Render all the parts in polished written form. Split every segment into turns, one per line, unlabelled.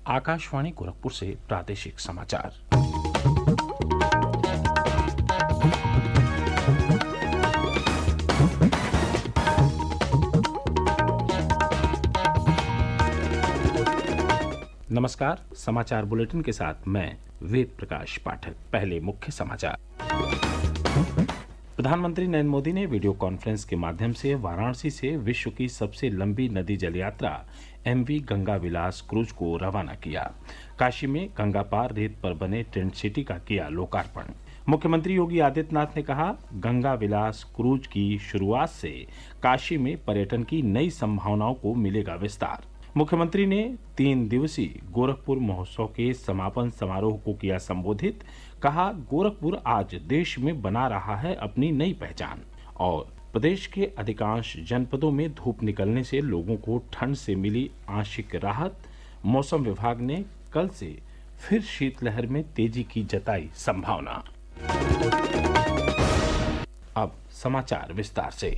आकाशवाणी गोरखपुर से प्रादेशिक समाचार। नमस्कार, समाचार बुलेटिन के साथ मैं वेद प्रकाश पाठक। पहले मुख्य समाचार। प्रधानमंत्री नरेंद्र मोदी ने वीडियो कॉन्फ्रेंस के माध्यम से वाराणसी से विश्व की सबसे लंबी नदी जल यात्रा MV गंगा विलास क्रूज को रवाना किया। काशी में गंगा पार रेत पर बने टेंट सिटी का किया लोकार्पण। मुख्यमंत्री योगी आदित्यनाथ ने कहा, गंगा विलास क्रूज की शुरुआत से काशी में पर्यटन की नई संभावनाओं को मिलेगा विस्तार। मुख्यमंत्री ने 3 दिवसीय गोरखपुर महोत्सव के समापन समारोह को किया संबोधित। कहा, गोरखपुर आज देश में बना रहा है अपनी नई पहचान। और प्रदेश के अधिकांश जनपदों में धूप निकलने से लोगों को ठंड से मिली आंशिक राहत। मौसम विभाग ने कल से फिर शीतलहर में तेजी की जताई संभावना। अब समाचार विस्तार से।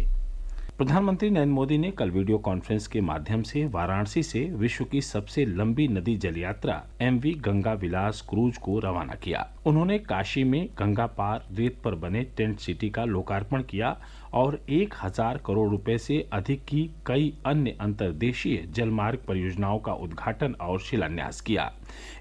प्रधानमंत्री नरेंद्र मोदी ने कल वीडियो कॉन्फ्रेंस के माध्यम से वाराणसी से विश्व की सबसे लंबी नदी जल यात्रा MV गंगा विलास क्रूज को रवाना किया। उन्होंने काशी में गंगा पार रेत पर बने टेंट सिटी का लोकार्पण किया और 1000 करोड़ रुपए से अधिक की कई अन्य अंतर्देशीय जलमार्ग परियोजनाओं का उद्घाटन और शिलान्यास किया।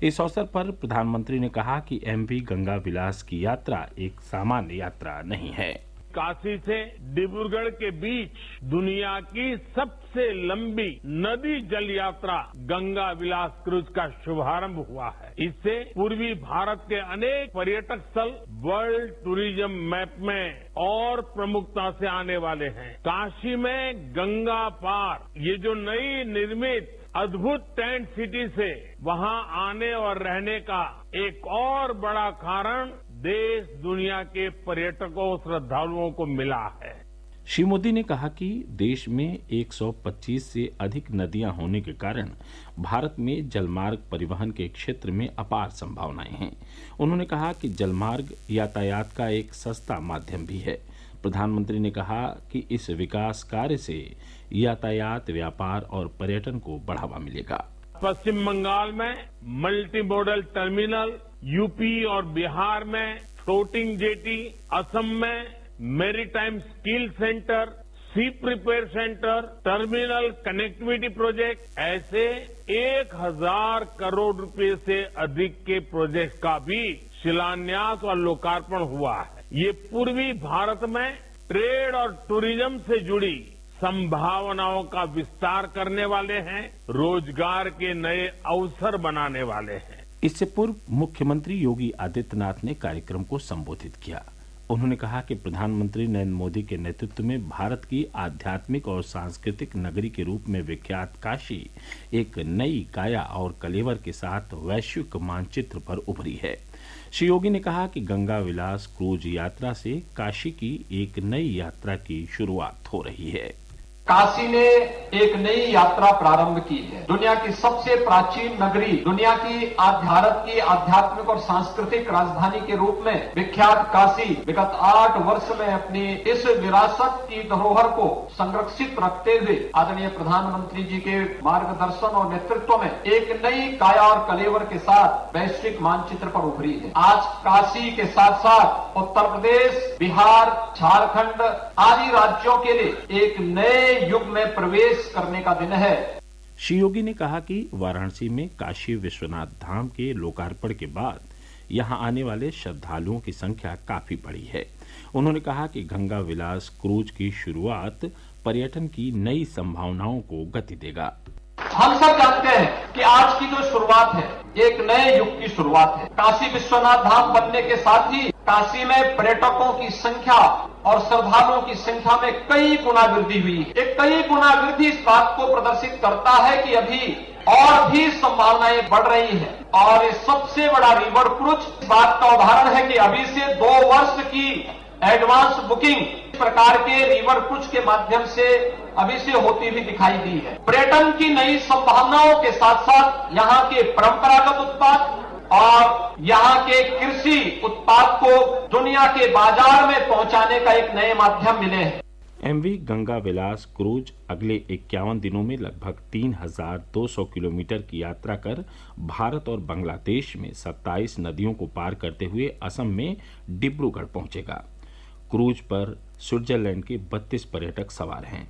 इस अवसर पर प्रधानमंत्री ने कहा कि MV गंगा विलास की यात्रा एक सामान्य यात्रा नहीं है।
काशी से डिब्रूगढ़ के बीच दुनिया की सबसे लंबी नदी जल यात्रा गंगा विलास क्रूज का शुभारंभ हुआ है। इससे पूर्वी भारत के अनेक पर्यटक स्थल वर्ल्ड टूरिज्म मैप में और प्रमुखता से आने वाले हैं। काशी में गंगा पार ये जो नई निर्मित अद्भुत टेंट सिटी से वहां आने और रहने का एक और बड़ा कारण देश दुनिया के पर्यटकों श्रद्धालुओं को मिला है।
श्री मोदी ने कहा कि देश में 125 से अधिक नदियां होने के कारण भारत में जलमार्ग परिवहन के क्षेत्र में अपार संभावनाएं हैं। उन्होंने कहा कि जलमार्ग यातायात का एक सस्ता माध्यम भी है। प्रधानमंत्री ने कहा कि इस विकास कार्य से यातायात, व्यापार और पर्यटन को बढ़ावा मिलेगा।
पश्चिम बंगाल में मल्टी मॉडल टर्मिनल, यूपी और बिहार में फ्लोटिंग जेटी, असम में maritime skill centre, ship repair centre, terminal connectivity project, ऐसे 1000 करोड़ रुपए से अधिक के प्रोजेक्ट का भी शिलान्यास और लोकार्पण हुआ है। ये पूर्वी भारत में ट्रेड और टूरिज्म से जुड़ी संभावनाओं का विस्तार करने वाले हैं, रोजगार के नए अवसर बनाने वाले हैं।
इससे पूर्व मुख्यमंत्री योगी आदित्यनाथ ने कार्यक्रम को संबोधित किया। उन्होंने कहा कि प्रधानमंत्री नरेंद्र मोदी के नेतृत्व में भारत की आध्यात्मिक और सांस्कृतिक नगरी के रूप में विख्यात काशी एक नई काया और कलेवर के साथ वैश्विक मानचित्र पर उभरी है। श्री योगी ने कहा कि गंगा विलास क्रूज यात्रा से काशी की एक नई यात्रा की शुरुआत हो रही है।
काशी ने एक नई यात्रा प्रारंभ की है। दुनिया की सबसे प्राचीन नगरी, दुनिया की आध्यात्मिक और सांस्कृतिक राजधानी के रूप में विख्यात काशी विगत 8 वर्ष में अपनी इस विरासत की धरोहर को संरक्षित रखते हुए आदरणीय प्रधानमंत्री जी के मार्गदर्शन और नेतृत्व में एक नई काया और कलेवर के साथ वैश्विक मानचित्र पर उभरी है। आज काशी के साथ साथ उत्तर प्रदेश, बिहार, झारखंड आदि राज्यों के लिए एक नए युग में प्रवेश करने का दिन है।
श्री योगी ने कहा कि वाराणसी में काशी विश्वनाथ धाम के लोकार्पण के बाद यहां आने वाले श्रद्धालुओं की संख्या काफी बढ़ी है। उन्होंने कहा कि गंगा विलास क्रूज की शुरुआत पर्यटन की नई संभावनाओं को गति देगा।
हम सब जानते हैं कि आज की जो शुरुआत है एक नए युग की शुरुआत है। काशी विश्वनाथ धाम बनने के साथ ही काशी में पर्यटकों की संख्या और श्रद्धालुओं की संख्या में कई गुना वृद्धि हुई है। एक कई गुना वृद्धि इस बात को प्रदर्शित करता है कि अभी और भी संभावनाएं बढ़ रही हैं। और ये सबसे बड़ा रिवर क्रूज इस बात का उदाहरण है कि अभी से 2 वर्ष की एडवांस बुकिंग इस प्रकार के रिवर क्रूज के माध्यम से अभी से होती हुई दिखाई दी है। पर्यटन की नई संभावनाओं के साथ साथ यहाँ के परंपरागत उत्पाद और यहाँ के कृषि उत्पाद को दुनिया के बाजार में पहुंचाने का एक नए माध्यम मिले हैं।
एमवी गंगा विलास क्रूज अगले 51 दिनों में लगभग 3,200 किलोमीटर की यात्रा कर भारत और बांग्लादेश में 27 नदियों को पार करते हुए असम में डिब्रूगढ़ पहुंचेगा। क्रूज पर स्विट्जरलैंड के 32 पर्यटक सवार हैं।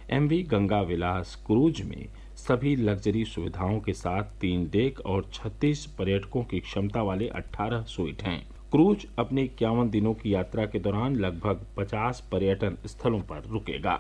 एमवी गंगा विलास क्रूज में सभी लग्जरी सुविधाओं के साथ 3 डेक और 36 पर्यटकों की क्षमता वाले 18 स्वीट हैं। क्रूज अपने 51 दिनों की यात्रा के दौरान लगभग 50 पर्यटन स्थलों पर रुकेगा।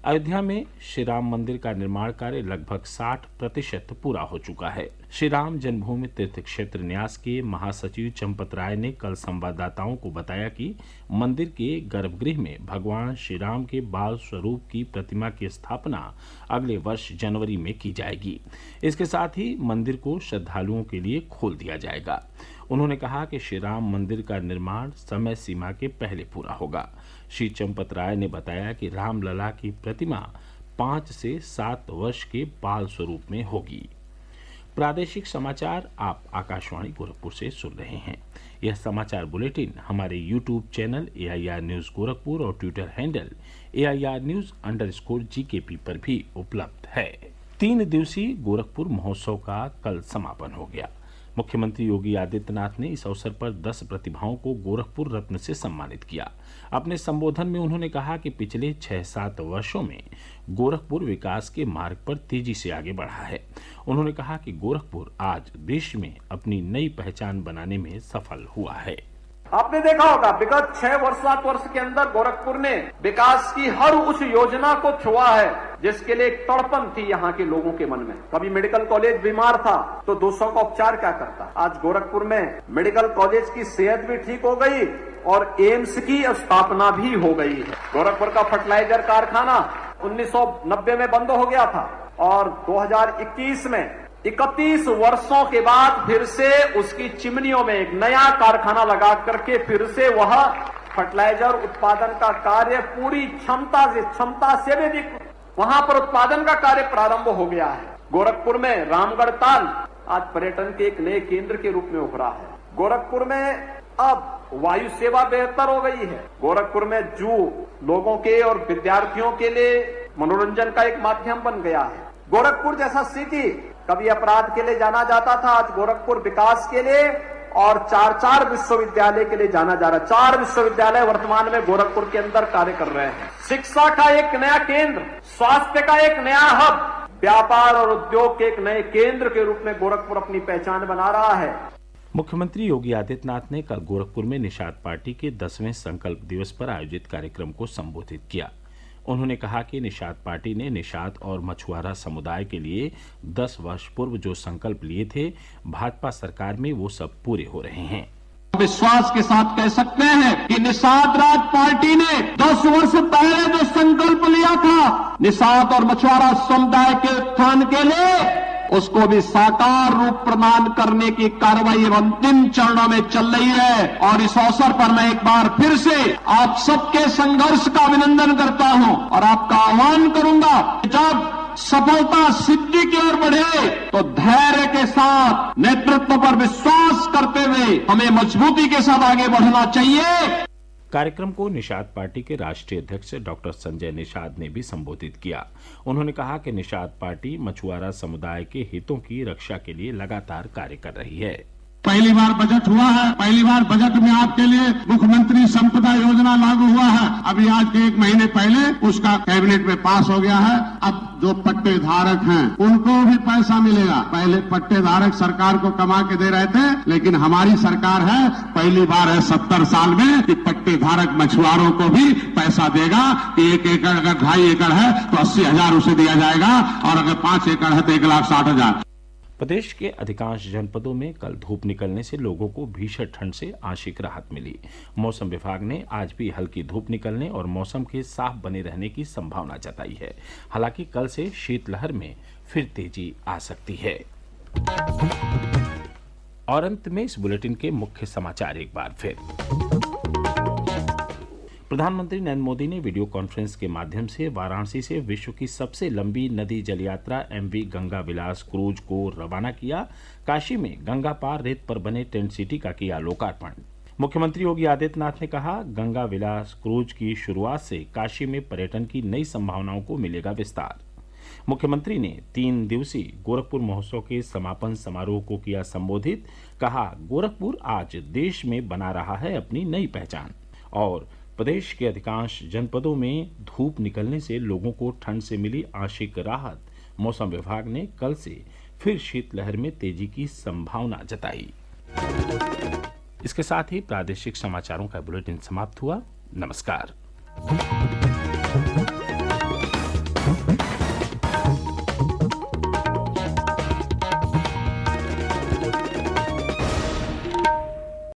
अयोध्या में श्री राम मंदिर का निर्माण कार्य लगभग 60% पूरा हो चुका है। श्री राम जन्मभूमि तीर्थ क्षेत्र न्यास के महासचिव चंपत राय ने कल संवाददाताओं को बताया कि मंदिर के गर्भगृह में भगवान श्री राम के बाल स्वरूप की प्रतिमा की स्थापना अगले वर्ष जनवरी में की जाएगी। इसके साथ ही मंदिर को श्रद्धालुओं के लिए खोल दिया जाएगा। उन्होंने कहा कि श्री राम मंदिर का निर्माण समय सीमा के पहले पूरा होगा। श्री चंपत राय ने बताया कि रामलला की प्रतिमा 5 से 7 वर्ष के बाल स्वरूप में होगी। प्रादेशिक समाचार आप आकाशवाणी गोरखपुर से सुन रहे हैं। यह समाचार बुलेटिन हमारे YouTube channel AIR news Gorakhpur और ट्विटर हैंडल AIR News_GKP पर भी उपलब्ध है। 3 दिवसीय गोरखपुर महोत्सव का कल समापन हो गया। मुख्यमंत्री योगी आदित्यनाथ ने इस अवसर पर 10 प्रतिभाओं को गोरखपुर रत्न से सम्मानित किया। अपने संबोधन में उन्होंने कहा कि पिछले 6-7 वर्षों में गोरखपुर विकास के मार्ग पर तेजी से आगे बढ़ा है। उन्होंने कहा कि गोरखपुर आज देश में अपनी नई पहचान बनाने में सफल हुआ है।
आपने देखा होगा विगत 6-7 वर्ष के अंदर गोरखपुर ने विकास की हर उस योजना को छुआ है जिसके लिए एक तड़पन थी यहाँ के लोगों के मन में। कभी मेडिकल कॉलेज बीमार था तो 200 का उपचार क्या करता। आज गोरखपुर में मेडिकल कॉलेज की सेहत भी ठीक हो गई और एम्स की स्थापना भी हो गई है। गोरखपुर का फर्टिलाइजर कारखाना 1990 में बंद हो गया था और 2021 में 31 वर्षों के बाद फिर से उसकी चिमनियों में एक नया कारखाना लगा करके फिर से वह फर्टिलाइजर उत्पादन का कार्य पूरी क्षमता से भी अधिक वहां पर उत्पादन का कार्य प्रारंभ हो गया है। गोरखपुर में रामगढ़ ताल आज पर्यटन के एक नए केंद्र के रूप में उभरा है। गोरखपुर में अब वायु सेवा बेहतर हो गई है। गोरखपुर में जू लोगों के और विद्यार्थियों के लिए मनोरंजन का एक माध्यम बन गया है। गोरखपुर जैसा सिटी कभी अपराध के लिए जाना जाता था, आज गोरखपुर विकास के लिए और 4 विश्वविद्यालय के लिए जाना जा रहा है। 4 विश्वविद्यालय वर्तमान में गोरखपुर के अंदर कार्य कर रहे हैं। शिक्षा का एक नया केंद्र, स्वास्थ्य का एक नया हब, व्यापार और उद्योग के एक नए केंद्र के रूप में गोरखपुर अपनी पहचान बना रहा है।
मुख्यमंत्री योगी आदित्यनाथ ने कल गोरखपुर में निषाद पार्टी के 10वें संकल्प दिवस पर आयोजित कार्यक्रम को संबोधित किया। उन्होंने कहा कि निषाद पार्टी ने निषाद और मछुआरा समुदाय के लिए 10 वर्ष पूर्व जो संकल्प लिए थे, भाजपा सरकार में वो सब पूरे हो रहे हैं।
विश्वास के साथ कह सकते हैं कि निषाद राज पार्टी ने 10 वर्ष पहले जो संकल्प लिया था निषाद और मछुआरा समुदाय के उत्थान के लिए, उसको भी साकार रूप प्रदान करने की कार्रवाई अंतिम चरणों में चल रही है। और इस अवसर पर मैं एक बार फिर से आप सबके संघर्ष का अभिनंदन करता हूं और आपका आह्वान करूंगा, जब सफलता सिद्धि की ओर बढ़े तो धैर्य के साथ, नेतृत्व पर विश्वास करते हुए हमें मजबूती के साथ आगे बढ़ना चाहिए।
कार्यक्रम को निषाद पार्टी के राष्ट्रीय अध्यक्ष डॉक्टर संजय निषाद ने भी संबोधित किया। उन्होंने कहा कि निषाद पार्टी मछुआरा समुदाय के हितों की रक्षा के लिए लगातार कार्य कर रही है।
पहली बार बजट हुआ है, पहली बार बजट में आपके लिए मुख्यमंत्री संपदा योजना लागू हुआ है। अभी आज के 1 महीने पहले उसका कैबिनेट में पास हो गया है। अब जो पट्टे धारक हैं उनको भी पैसा मिलेगा। पहले पट्टे धारक सरकार को कमा के दे रहे थे, लेकिन हमारी सरकार है, पहली बार है 70 साल में कि पट्टे धारक मछुआरों को भी पैसा देगा कि 1 एकड़ अगर 2.5 एकड़ है तो 80,000 उसे दिया जाएगा और अगर 5 एकड़ है तो 1,60,000।
प्रदेश के अधिकांश जनपदों में कल धूप निकलने से लोगों को भीषण ठंड से आंशिक राहत मिली। मौसम विभाग ने आज भी हल्की धूप निकलने और मौसम के साफ बने रहने की संभावना जताई है। हालांकि कल से शीतलहर में फिर तेजी आ सकती है। और अंत में इस बुलेटिन के मुख्य समाचार एक बार फिर। प्रधानमंत्री नरेंद्र मोदी ने वीडियो कॉन्फ्रेंस के माध्यम से वाराणसी से विश्व की सबसे लंबी नदी जल यात्रा एमवी गंगा विलास क्रूज को रवाना किया। काशी में गंगा पार रेत पर बने टेंट सिटी का किया लोकार्पण। मुख्यमंत्री योगी आदित्यनाथ ने कहा, गंगा विलास क्रूज की शुरुआत से काशी में पर्यटन की नई संभावनाओं को मिलेगा विस्तार। मुख्यमंत्री ने 3 दिवसीय गोरखपुर महोत्सव के समापन समारोह को किया संबोधित। कहा, गोरखपुर आज देश में बना रहा है अपनी नई पहचान। और प्रदेश के अधिकांश जनपदों में धूप निकलने से लोगों को ठंड से मिली आंशिक राहत। मौसम विभाग ने कल से फिर शीतलहर में तेजी की संभावना जताई। इसके साथ ही प्रादेशिक समाचारों का बुलेटिन समाप्त हुआ। नमस्कार।